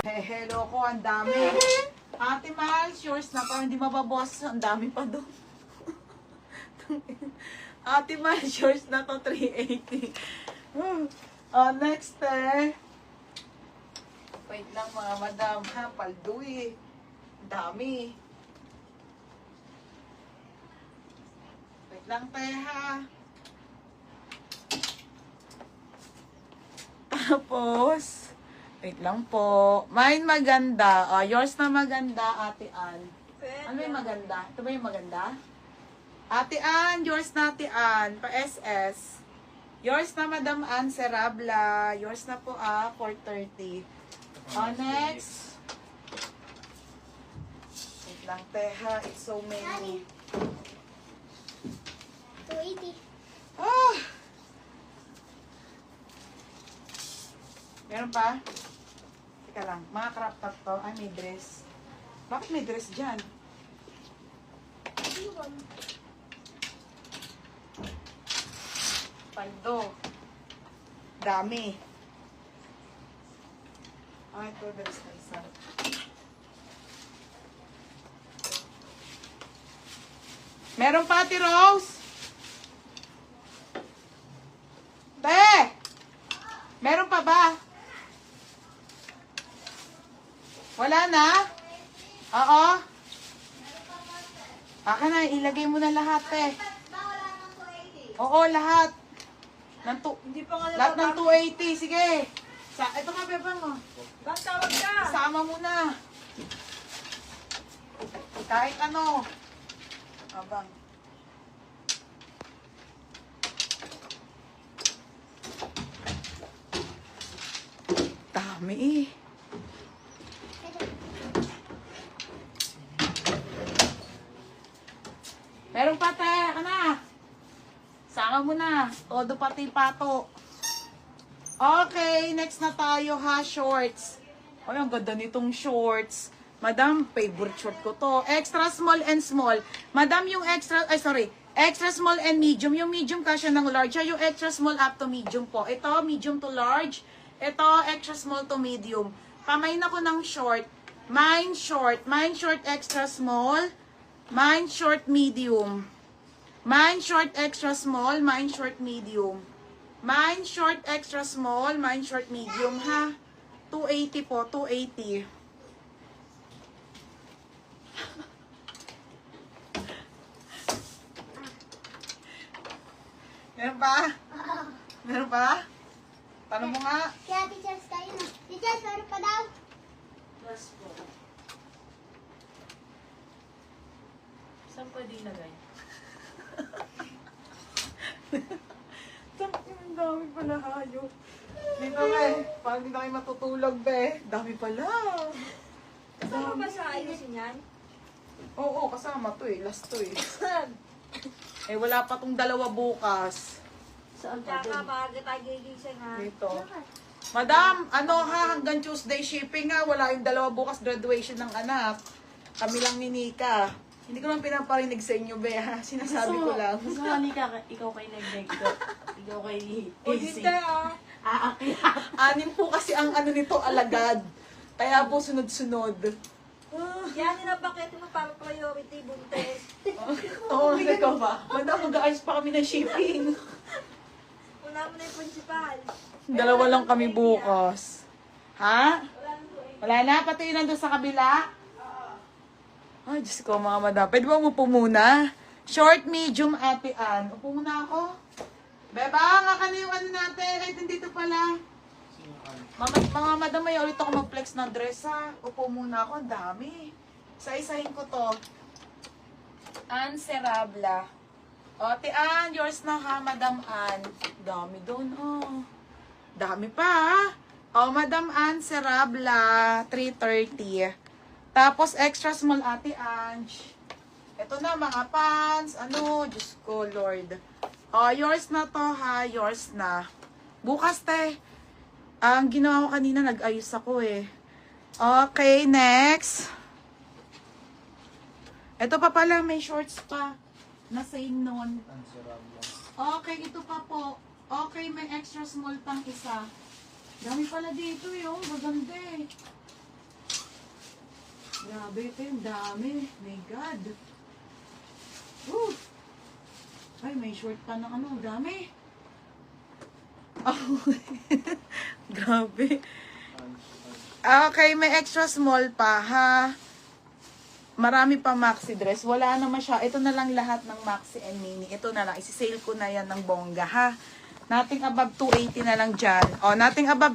Hello ko, ang dami. Ate Miles, yours na pa, hindi mababoss. Ang dami pa doon. Ate Miles, yours na to, 380. Next Wait lang mga madam, ha? Paldo eh. Ang dami. Wait lang ha. Tapos, wait lang po. Mine maganda. Yours na maganda, Ate Ann. Ano yung maganda? Ito ba yung maganda? Ate Ann, yours na Ate Ann. Pa-SS. Yours na Madam Ann Serabla. Yours na po 430. Next. Wait lang, teha. It's so many. 280. Meron pa? Teka lang. Mga crop top to. Ay, may dress. Bakit may dress dyan? Paldo. Dami. Ay, ito dress na isa. Meron pa, Ate Rose? Be! Meron pa ba? Wala na? Oo. Aka na, ilagay mo na lahat Oo, lahat. Hindi pa nga Lahat ng 280, sige. Ito nga, bebang mo. Bang tawag ka! Isama mo na. Kahit ano. Abang. Dami eh. Meron pa tayo, na. Sama mo na. Todo pati pato. Okay, next na tayo ha, shorts. Ay, ang ganda nitong shorts. Madam, favorite short ko to. Extra small and small. Madam, yung extra small and medium. Yung medium kasya ng large. Yung extra small up to medium po. Ito, medium to large. Ito, extra small to medium. Pamain ako ng short. Mine short extra small. Mine short medium. Mine short extra small, mine short medium. Mine short extra small, mine short medium ha. 280 po, 280. Meron pa? Meron pa? Tanong mo nga. Kaya teachers tayo na. Teachers, meron pa daw. Plus po. Saan pwede ilagay? Ang dami pala hayop. Dito pag hindi na kayo matutulog dami pala. Kasama ba sa ayusin yan? Oo, kasama to last to wala pa tong dalawa bukas. Saan pa doon? Maaga tayo gigising ha. Dito. Madam, hanggang Tuesday shipping wala yung dalawa bukas graduation ng anak. Kami lang ni Nika. Hindi ko lang pinaparinig sa inyo, ha? Sinasabi ko lang. Gusto mo, Nika, ikaw kay nag-negto. Ikaw kay O hindi ah. Anim po kasi ang nito, alagad. Kaya po sunod-sunod. Yan nilapakit mo para priority, buntes. Oo, ikaw ba? Madam, mag-aayos pa kami ng shipping. Una mo na yung principal. Dalawa lang kami bukas. Ha? Wala na? Pati yun nandun sa kabila? Ay, Diyos ko mga madam. Pwede ba umupo muna? Short, medium, Ate Ann. Upo muna ako. Beba, nga ka na yung natin. Ay, dito pala. Mga madam, may ulit ako mag-flex ng dress ha. Upo muna ako. Ang dami. Isa-isahin ko to. Ann Serabla. O, Ate Ann, yours na ha, Madam Ann. Dami doon, Dami pa, ha? O, Madam Ann Serabla, 330. Tapos, extra small, Ate Ange. Ito na, mga pants. Diyos ko, Lord. O, yours na to, ha? Yours na. Bukas, ang ginawa ko kanina, nag-ayos ako, Okay, next. Ito pa pala, may shorts pa. Na same nun. Okay, ito pa po. Okay, may extra small pang isa. Dami pala dito, maganda Grabe ito yung dami. My God. Woo! Ay, may short pa ng ano. Dami. Oh. Grabe. Okay, may extra small pa ha. Marami pa maxi dress. Wala naman siya. Ito na lang lahat ng maxi and mini. Ito na lang. Isi-sale ko na yan ng bongga ha. Nothing above 280 na lang dyan. O, nothing above